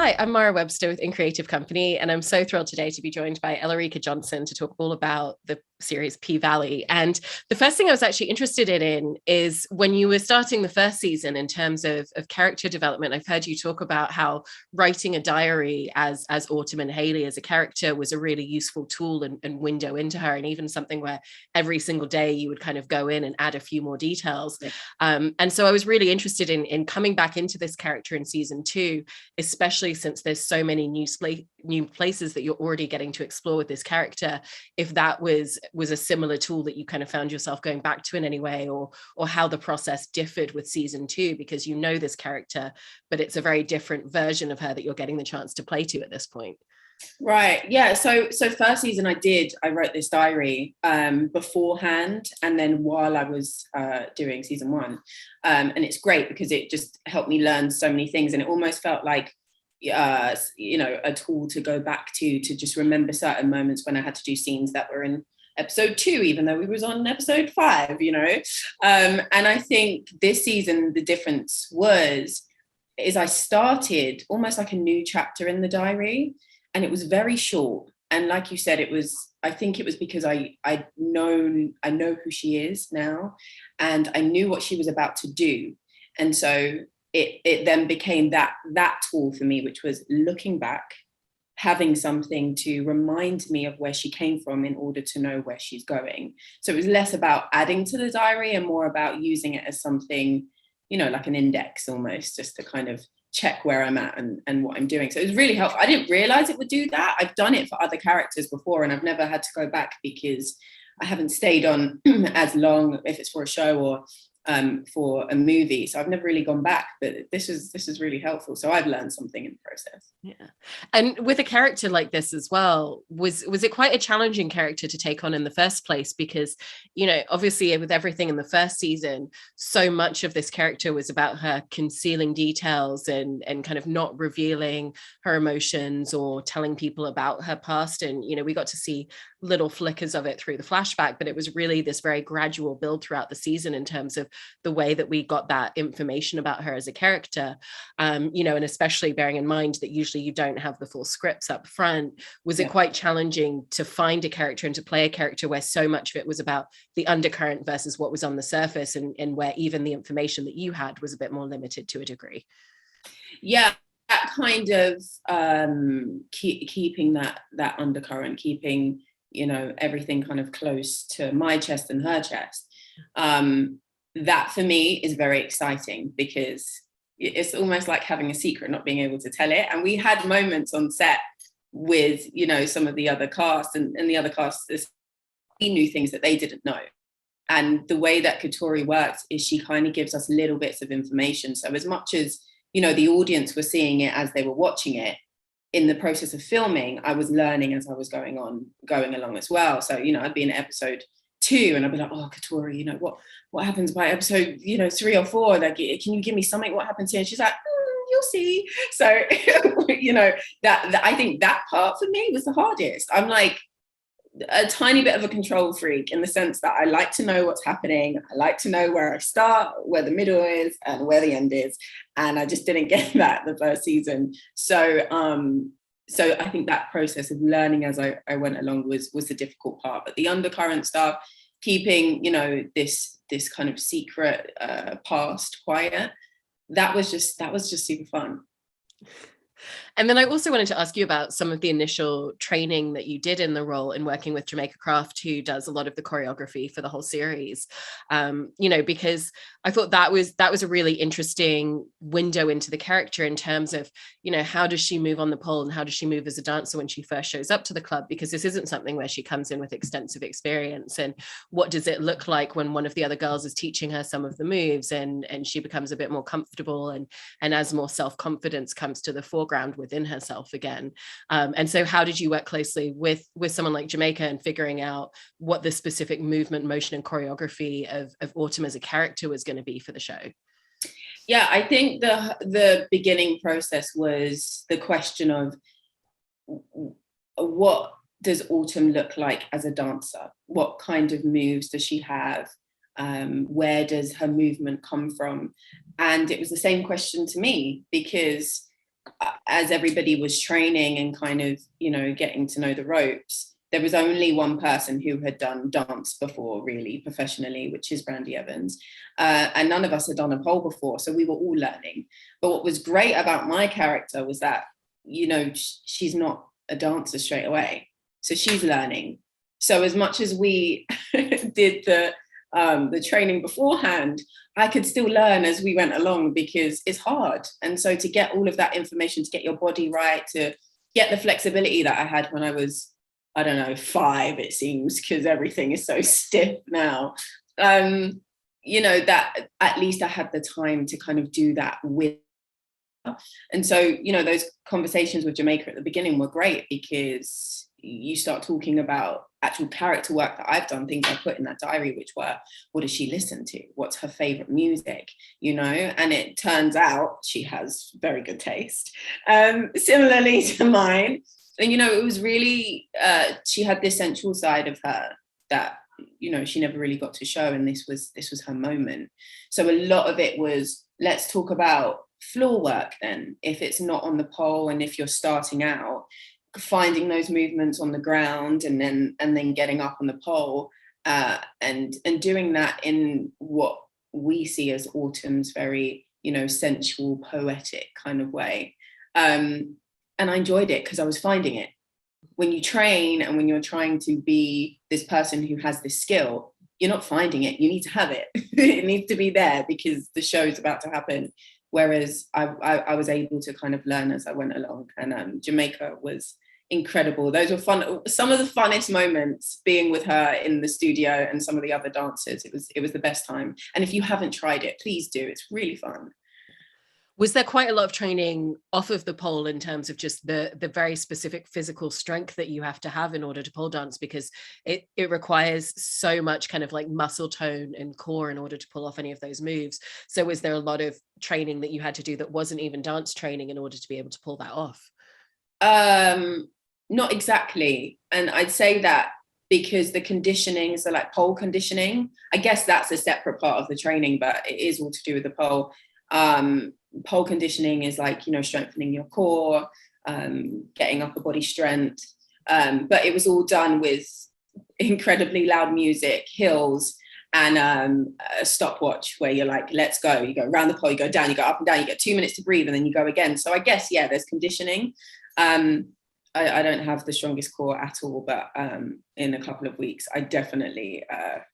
Hi, I'm Mara Webster with In Creative Company, and I'm so thrilled today to be joined by Elarica Johnson to talk all about the series P-Valley. And the first thing I was actually interested in is when you were starting the first season in terms of character development. I've heard you talk about how writing a diary as Autumn and Haley as a character was a really useful tool and window into her, and even something where every single day you would kind of go in and add a few more details. Yeah. And so I was really interested in coming back into this character in season 2, especially since there's so many new places that you're already getting to explore with this character, if that was a similar tool that you kind of found yourself going back to in any way, or how the process differed with season 2, because you know this character, but it's a very different version of her that you're getting the chance to play to at this point. Right. Yeah. So first season I wrote this diary beforehand, and then while I was doing season 1. And it's great because it just helped me learn so many things, and it almost felt like a tool to go back to just remember certain moments when I had to do scenes that were in episode 2, even though we was on episode 5, and I think this season the difference is I started almost like a new chapter in the diary, and it was very short, and like you said, I think it was because I know who she is now, and I knew what she was about to do, and so it then became that tool for me, which was looking back, having something to remind me of where she came from in order to know where she's going. So it was less about adding to the diary and more about using it as something, like an index almost, just to kind of check where I'm at and what I'm doing. So it was really helpful. I didn't realize it would do that. I've done it for other characters before, and I've never had to go back because I haven't stayed on as long, if it's for a show or for a movie, so I've never really gone back, but this is really helpful, so I've learned something in the process. Yeah. And with a character like this as well, was it quite a challenging character to take on in the first place? Because obviously with everything in the first season, so much of this character was about her concealing details and kind of not revealing her emotions or telling people about her past, and we got to see little flickers of it through the flashback, but it was really this very gradual build throughout the season in terms of the way that we got that information about her as a character, and especially bearing in mind that usually you don't have the full scripts up front. Was it quite challenging to find a character and to play a character where so much of it was about the undercurrent versus what was on the surface, and where even the information that you had was a bit more limited to a degree? Yeah, that kind of keeping that undercurrent, keeping everything kind of close to my chest and her chest, that for me is very exciting, because it's almost like having a secret, not being able to tell it. And we had moments on set with some of the other cast, and the other cast, we knew things that they didn't know. And the way that Katori works is she kind of gives us little bits of information. So as much as the audience were seeing it as they were watching it, in the process of filming, I was learning as I was going along as well. So, I'd be in episode 2 and I'd be like, oh, Katori, what happens by episode, 3 or 4? Like, can you give me something? What happens here? And she's like, you'll see. So, that I think that part for me was the hardest. I'm like a tiny bit of a control freak in the sense that I like to know what's happening. I like to know where I start, where the middle is, and where the end is. And I just didn't get that the first season. So I think that process of learning as I went along was the difficult part. But the undercurrent stuff, keeping, this kind of secret past quiet, that was just super fun. And then I also wanted to ask you about some of the initial training that you did in the role in working with Jamaica Craft, who does a lot of the choreography for the whole series. Because I thought that was a really interesting window into the character in terms of, how does she move on the pole and how does she move as a dancer when she first shows up to the club? Because this isn't something where she comes in with extensive experience. And what does it look like when one of the other girls is teaching her some of the moves and she becomes a bit more comfortable and as more self-confidence comes to the foreground within herself again. And so how did you work closely with someone like Jamaica and figuring out what the specific movement, motion and choreography of Autumn as a character was going to be for the show? Yeah, I think the beginning process was the question of what does Autumn look like as a dancer? What kind of moves does she have? Where does her movement come from? And it was the same question to me, because as everybody was training and kind of, getting to know the ropes, there was only one person who had done dance before, really professionally, which is Brandy Evans. And none of us had done a pole before, so we were all learning. But what was great about my character was that, she's not a dancer straight away. So she's learning. So as much as we did the training beforehand, I could still learn as we went along, because it's hard. And so to get all of that information, to get your body right, to get the flexibility that I had when I was, I don't know, 5, it seems, because everything is so stiff now. That at least I had the time to kind of do that with. And so, those conversations with Jamaica at the beginning were great, because you start talking about actual character work that I've done, things I put in that diary, which were, what does she listen to? What's her favorite music? And it turns out she has very good taste, similarly to mine. And, it was really, she had this sensual side of her that, she never really got to show. And this was her moment. So a lot of it was, let's talk about floor work then, if it's not on the pole, and if you're starting out, finding those movements on the ground, and then getting up on the pole, and doing that in what we see as Autumn's very, sensual, poetic kind of way. And I enjoyed it because I was finding it. When you train and when you're trying to be this person who has this skill, you're not finding it. You need to have it. It needs to be there because the show is about to happen. Whereas I was able to kind of learn as I went along. And Jamaica was incredible. Those were fun. Some of the funnest moments being with her in the studio, and some of the other dancers. It was the best time. And if you haven't tried it, please do. It's really fun. Was there quite a lot of training off of the pole in terms of just the very specific physical strength that you have to have in order to pole dance? Because it requires so much kind of like muscle tone and core in order to pull off any of those moves. So was there a lot of training that you had to do that wasn't even dance training in order to be able to pull that off? Not exactly. And I'd say that because the conditioning, so like pole conditioning, I guess that's a separate part of the training, but it is all to do with the pole. Pole conditioning is like, strengthening your core, getting upper body strength. But it was all done with incredibly loud music, hills, and a stopwatch where you're like, let's go. You go around the pole, you go down, you go up and down, you get 2 minutes to breathe, and then you go again. So I guess, yeah, there's conditioning. I don't have the strongest core at all, but in a couple of weeks, I definitely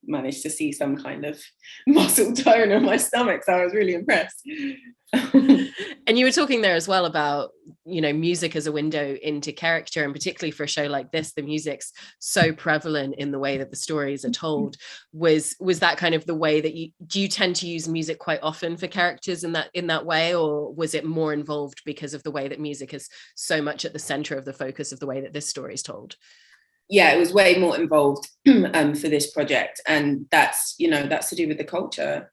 managed to see some kind of muscle tone on my stomach. So I was really impressed. And you were talking there as well about, music as a window into character, and particularly for a show like this, the music's so prevalent in the way that the stories are told. Was that kind of the way that do you tend to use music quite often for characters in that way, or was it more involved because of the way that music is so much at the center of the focus of the way that this story is told? Yeah, it was way more involved for this project, and that's to do with the culture.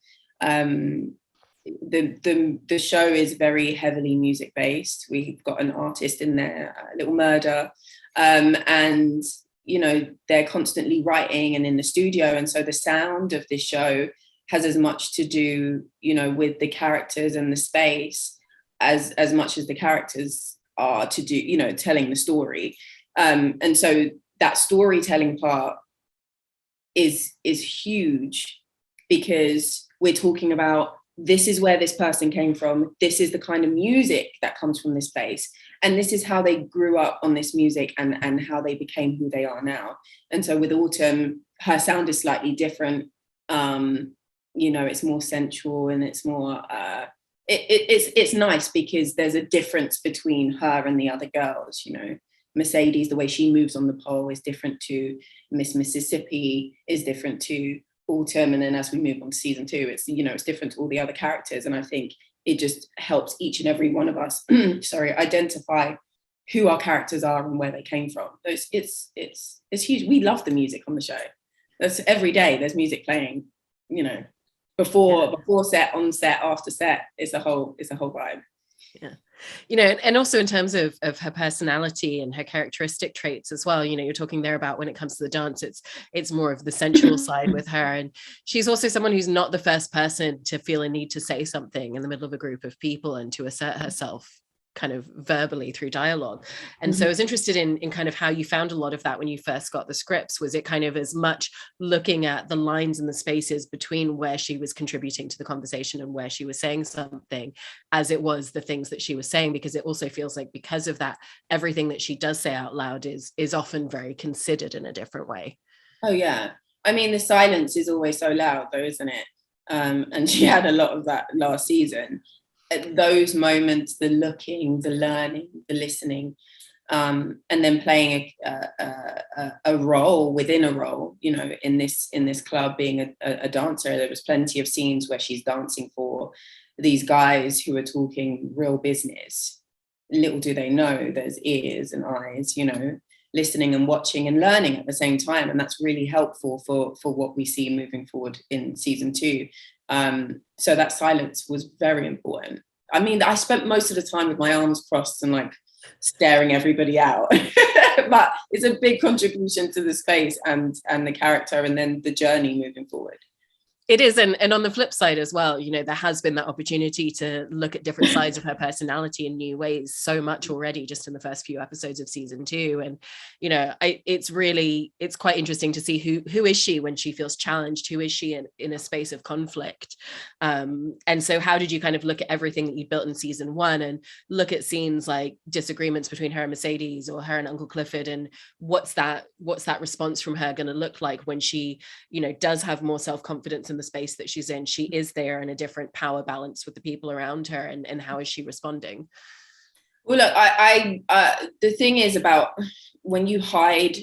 The show is very heavily music based. We've got an artist in there, Little Murder, and they're constantly writing and in the studio, and so the sound of this show has as much to do with the characters and the space as much as the characters are to do telling the story, and so that storytelling part is huge, because we're talking about, this is where this person came from, this is the kind of music that comes from this place, and this is how they grew up on this music, and how they became who they are now. And so with Autumn, her sound is slightly different. It's more sensual, and it's more it's nice because there's a difference between her and the other girls. Mercedes, the way she moves on the pole is different to Miss Mississippi, is different to Autumn, and then as we move on to season 2, it's it's different to all the other characters, and I think it just helps each and every one of us identify who our characters are and where they came from. It's huge. We love the music on the show. That's every day there's music playing, before set, on set, after set. It's a whole vibe. Yeah. And also in terms of her personality and her characteristic traits as well, you're talking there about when it comes to the dance, it's more of the sensual side with her. And she's also someone who's not the first person to feel a need to say something in the middle of a group of people and to assert herself. kind of verbally through dialogue. And so I was interested in kind of how you found a lot of that when you first got the scripts. Was it kind of as much looking at the lines and the spaces between where she was contributing to the conversation and where she was saying something, as it was the things that she was saying? Because it also feels like because of that, everything that she does say out loud is often very considered in a different way. Oh yeah, I mean, the silence is always so loud though, isn't it? And she had a lot of that last season. At those moments, the looking, the learning, the listening, and then playing a role within a role, you know, in this club, being a dancer. There was plenty of scenes where she's dancing for these guys who are talking real business. Little do they know there's ears and eyes, you know, listening and watching and learning at the same time. And that's really helpful for what we see moving forward in season 2. So that silence was very important. I mean, I spent most of the time with my arms crossed and like staring everybody out, but it's a big contribution to the space and the character and then the journey moving forward. It is. And on the flip side as well, you know, there has been that opportunity to look at different sides of her personality in new ways so much already just in the first few episodes of season 2. And, you know, it's quite interesting to see who is she when she feels challenged? Who is she in a space of conflict? And so how did you kind of look at everything that you built in season 1 and look at scenes like disagreements between her and Mercedes or her and Uncle Clifford? And what's that response from her going to look like when she, you know, does have more self-confidence in the space that she's in? She is there in a different power balance with the people around her, and how is she responding? Well, look, I the thing is about when you hide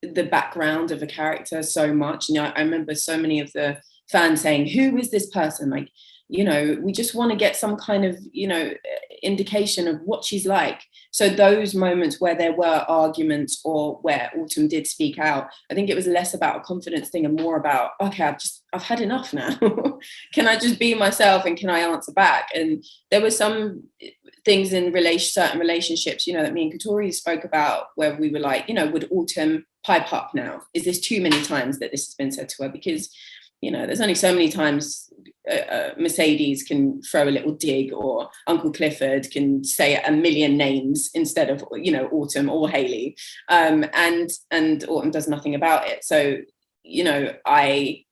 the background of a character so much, you know, I remember so many of the fans saying, who is this person? Like, you know, we just want to get some kind of, you know, indication of what she's like. So those moments where there were arguments or where Autumn did speak out, I think it was less about a confidence thing and more about, okay, I've had enough now. Can I just be myself and can I answer back? And there were some things in certain relationships, you know, that me and Katori spoke about where we were like, you know, would Autumn pipe up now? Is this too many times that this has been said to her? Because, you know, there's only so many times Mercedes can throw a little dig, or Uncle Clifford can say a million names instead of, you know, Autumn or Hayley, and Autumn does nothing about it. So, you know, I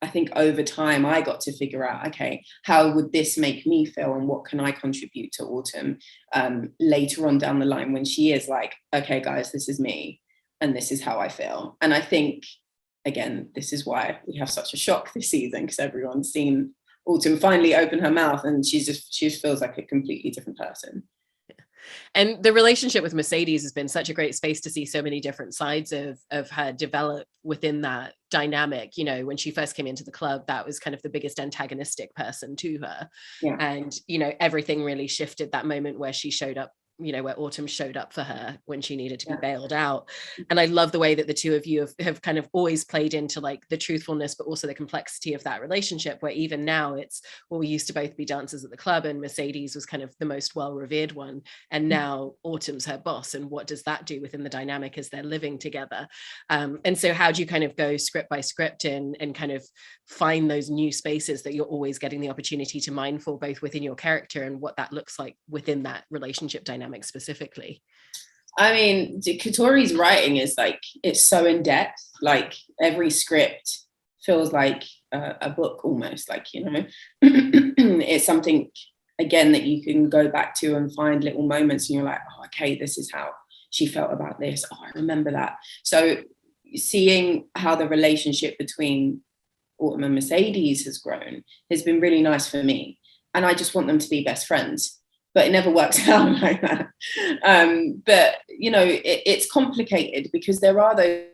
think over time I got to figure out, okay, how would this make me feel and what can I contribute to Autumn later on down the line when she is like, okay, guys, this is me and this is how I feel. And I think, again, this is why we have such a shock this season, because everyone's seen Autumn finally open her mouth and she just feels like a completely different person. And the relationship with Mercedes has been such a great space to see so many different sides of her develop within that dynamic. You know, when she first came into the club, that was kind of the biggest antagonistic person to her. Yeah. And, you know, everything really shifted that moment where she showed up, you know, where Autumn showed up for her when she needed to be bailed out. And I love the way that the two of you have kind of always played into like the truthfulness, but also the complexity of that relationship, where even now it's, well, we used to both be dancers at the club and Mercedes was kind of the most well-revered one. And now Autumn's her boss. And what does that do within the dynamic as they're living together? And so how do you kind of go script by script and kind of find those new spaces that you're always getting the opportunity to mine for, both within your character and what that looks like within that relationship dynamic specifically? I mean, Katori's writing is like, it's so in depth. Like every script feels like a book almost, like, you know, it's something again that you can go back to and find little moments and you're like, oh, okay, this is how she felt about this. Oh, I remember that. So seeing how the relationship between Autumn and Mercedes has grown has been really nice for me. And I just want them to be best friends. But it never works out like that. But, you know, it's complicated because there are those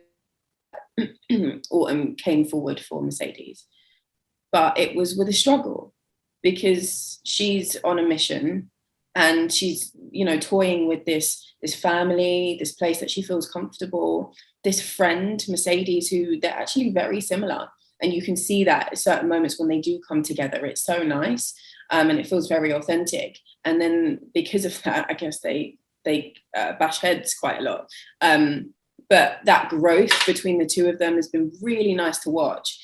Autumn came forward for Mercedes, but it was with a struggle because she's on a mission and she's, you know, toying with this family, this place that she feels comfortable, this friend, Mercedes, who they're actually very similar. And you can see that at certain moments when they do come together, it's so nice. And it feels very authentic. And then because of that, I guess they bash heads quite a lot. But that growth between the two of them has been really nice to watch.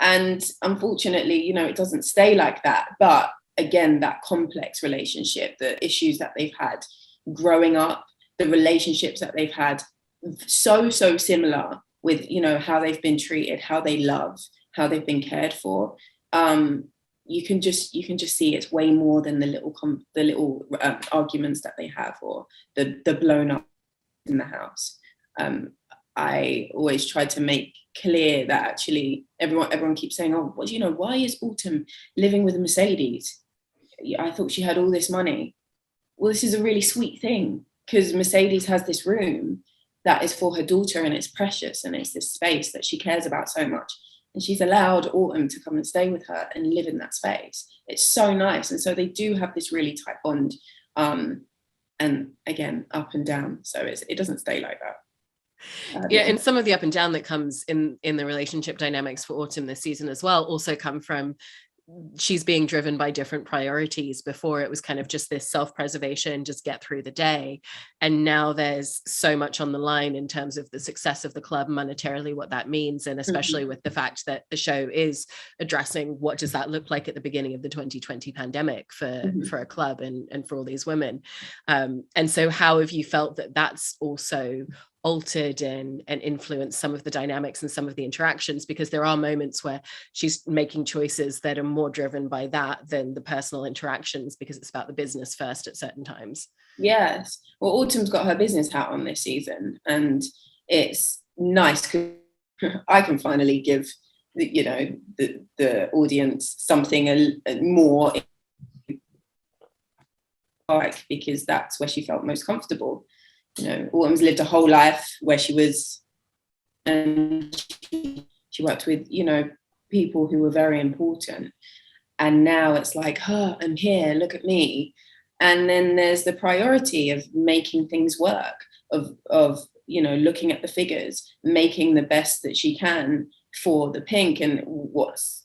And unfortunately, you know, it doesn't stay like that. But again, that complex relationship, the issues that they've had growing up, the relationships that they've had, so similar with, you know, how they've been treated, how they love, how they've been cared for. You can just see it's way more than the little arguments that they have, or the blown up in the house. I always try to make clear that actually everyone keeps saying, oh, well, you know, why is Autumn living with a Mercedes? I thought she had all this money. Well, this is a really sweet thing, because Mercedes has this room that is for her daughter, and it's precious, and it's this space that she cares about so much. And she's allowed Autumn to come and stay with her and live in that space. It's so nice. And so they do have this really tight bond. And again, up and down. So it doesn't stay like that. Yeah, and some of the up and down that comes in the relationship dynamics for Autumn this season as well also come from she's being driven by different priorities. Before it was kind of just this self-preservation, just get through the day. And now there's so much on the line in terms of the success of the club monetarily, what that means. And especially with the fact that the show is addressing what does that look like at the beginning of the 2020 pandemic for a club and for all these women. And so how have you felt that that's also altered and influenced some of the dynamics and some of the interactions? Because there are moments where she's making choices that are more driven by that than the personal interactions, because it's about the business first at certain times. Yes. Well, Autumn's got her business hat on this season, and it's nice because I can finally give the audience something a more like, because that's where she felt most comfortable. You know, Autumn's lived a whole life where she was, and she worked with, you know, people who were very important. And now it's like, oh, I'm here, look at me. And then there's the priority of making things work, of you know, looking at the figures, making the best that she can for the Pynk, and what's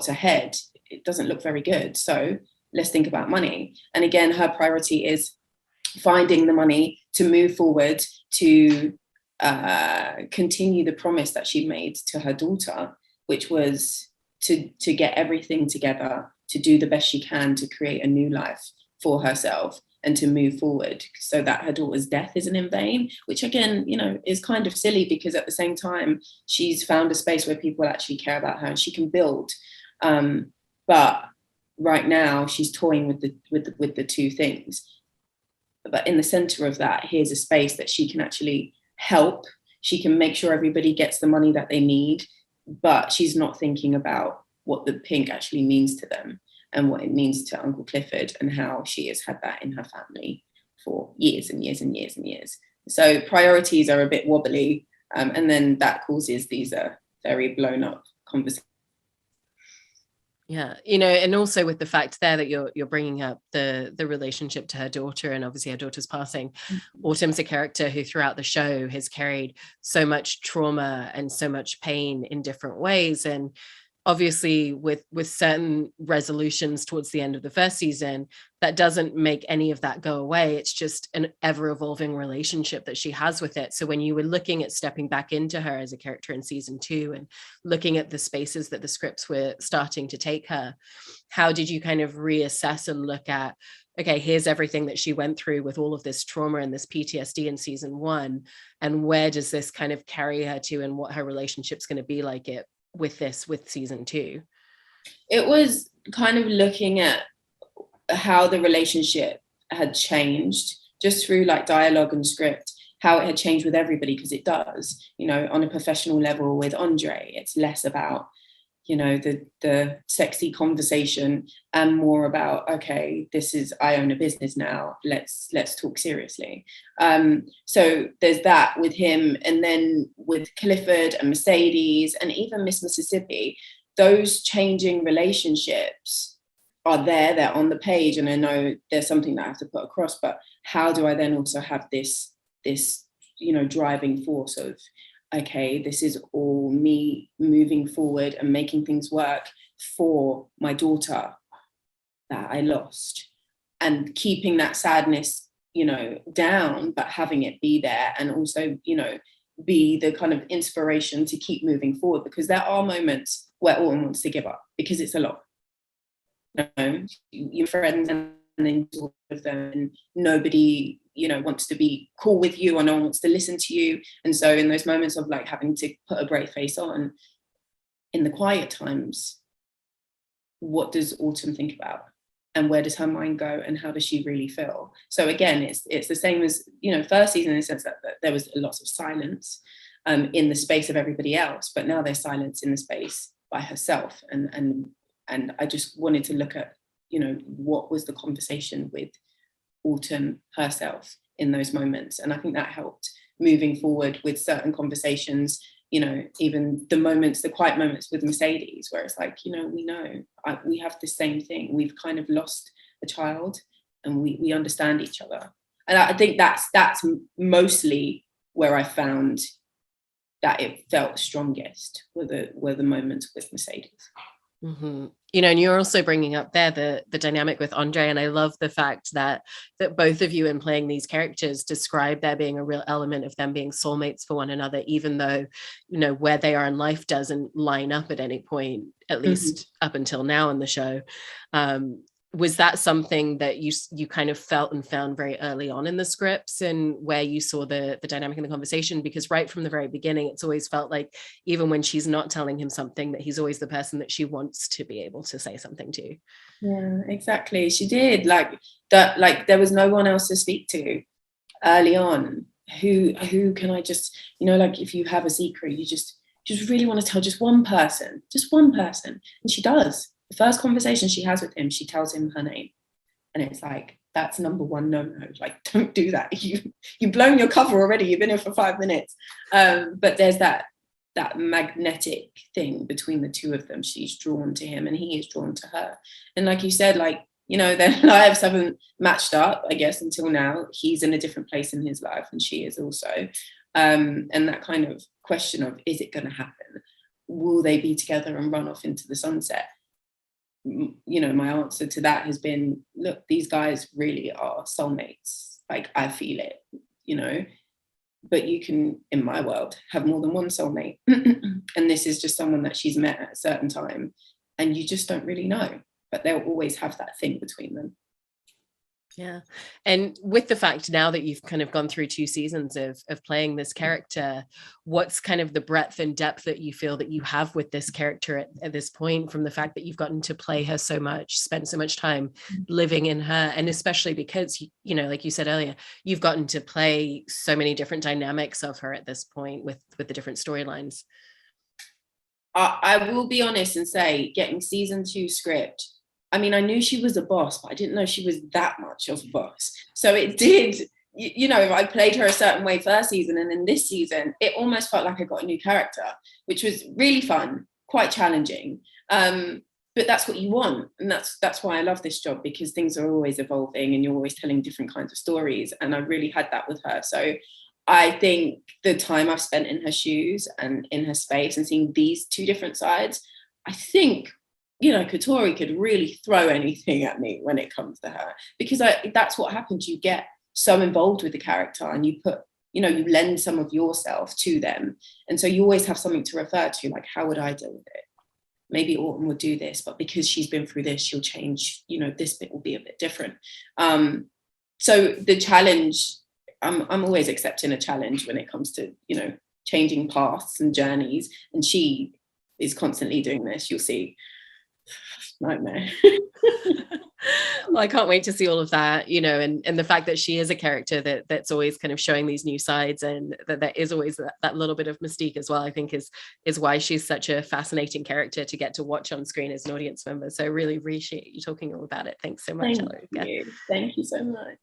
ahead. It doesn't look very good. So let's think about money. And again, her priority is finding the money to move forward, to continue the promise that she made to her daughter, which was to get everything together, to do the best she can to create a new life for herself and to move forward, so that her daughter's death isn't in vain, which again, you know, is kind of silly, because at the same time, she's found a space where people actually care about her and she can build. But right now she's toying with the two things. But in the center of that, here's a space that she can actually help. She can make sure everybody gets the money that they need, but she's not thinking about what the Pynk actually means to them and what it means to Uncle Clifford, and how she has had that in her family for years and years and years and years. So priorities are a bit wobbly, and then that causes these very blown up conversations. Yeah, you know, and also with the fact there that you're bringing up the relationship to her daughter, and obviously her daughter's passing. Autumn's a character who throughout the show has carried so much trauma and so much pain in different ways, and obviously with certain resolutions towards the end of the first season, that doesn't make any of that go away. It's just an ever-evolving relationship that she has with it. So when you were looking at stepping back into her as a character in season 2 and looking at the spaces that the scripts were starting to take her, how did you kind of reassess and look at, okay, here's everything that she went through with all of this trauma and this PTSD in season 1, and where does this kind of carry her to, and what her relationship's going to be like with season 2? It was kind of looking at how the relationship had changed just through like dialogue and script, how it had changed with everybody, because it does, you know, on a professional level with Andre, it's less about, you know, the sexy conversation and more about, okay, I own a business now, let's talk seriously. So there's that with him, and then with Clifford and Mercedes and even Miss Mississippi, those changing relationships are they're on the page, and I know there's something that I have to put across, but how do I then also have this you know, driving force of, okay, this is all me moving forward and making things work for my daughter that I lost, and keeping that sadness, you know, down, but having it be there, and also, you know, be the kind of inspiration to keep moving forward, because there are moments where Autumn wants to give up because it's a lot. know, your friends and then all of them, and nobody, you know, wants to be cool with you, or no one wants to listen to you. And so in those moments of like having to put a brave face on, in the quiet times, what does Autumn think about? And where does her mind go, and how does she really feel? So again, it's the same as, you know, first season, in the sense that there was a lot of silence in the space of everybody else, but now there's silence in the space by herself. And I just wanted to look at, you know, what was the conversation with Autumn herself in those moments. And I think that helped moving forward with certain conversations, you know, even the moments, the quiet moments with Mercedes, where it's like, you know, we have the same thing. We've kind of lost a child, and we understand each other. And I think that's mostly where I found that it felt strongest, were the moments with Mercedes. Mm-hmm. You know, and you're also bringing up there the dynamic with Andre, and I love the fact that both of you, in playing these characters, describe there being a real element of them being soulmates for one another, even though, you know, where they are in life doesn't line up at any point, at least up until now in the show. Was that something that you kind of felt and found very early on in the scripts, and where you saw the dynamic in the conversation? Because right from the very beginning, it's always felt like, even when she's not telling him something, that he's always the person that she wants to be able to say something to. Yeah, exactly. She did, like that, like there was no one else to speak to early on. Who can I just, you know, like if you have a secret, you just really want to tell just one person. And she does. The first conversation she has with him, she tells him her name. And it's like, that's number one no-no. Like, don't do that. You've blown your cover already. You've been here for 5 minutes. But there's that magnetic thing between the two of them. She's drawn to him and he is drawn to her. And like you said, like, you know, their lives haven't matched up, I guess, until now. He's in a different place in his life, and she is also. And that kind of question of, is it going to happen? Will they be together and run off into the sunset? You know, my answer to that has been, look, these guys really are soulmates. Like, I feel it, you know, but you can, in my world, have more than one soulmate. And this is just someone that she's met at a certain time, and you just don't really know, but they'll always have that thing between them. Yeah. And with the fact now that you've kind of gone through 2 seasons of playing this character, what's kind of the breadth and depth that you feel that you have with this character at this point, from the fact that you've gotten to play her so much, spend so much time living in her, and especially because, you know, like you said earlier, you've gotten to play so many different dynamics of her at this point with the different storylines? I will be honest and say, getting season 2 script, I mean, I knew she was a boss, but I didn't know she was that much of a boss. So it did, you know, I played her a certain way first season, and in this season, it almost felt like I got a new character, which was really fun, quite challenging. But that's what you want. And that's why I love this job, because things are always evolving and you're always telling different kinds of stories. And I really had that with her. So I think the time I've spent in her shoes and in her space and seeing these 2 different sides, I think, you know, Katori could really throw anything at me when it comes to her, because that's what happens. You get so involved with the character, and you put, you know, you lend some of yourself to them. And so you always have something to refer to, like, how would I deal with it? Maybe Autumn would do this, but because she's been through this, she'll change, you know, this bit will be a bit different. So the challenge, I'm always accepting a challenge when it comes to, you know, changing paths and journeys. And she is constantly doing this, you'll see. Nightmare. Well, I can't wait to see all of that, you know, and the fact that she is a character that's always kind of showing these new sides, and that there is always that little bit of mystique as well, I think is why she's such a fascinating character to get to watch on screen as an audience member. So I really appreciate you talking all about it. Thanks so much, Elarica. Thank you so much.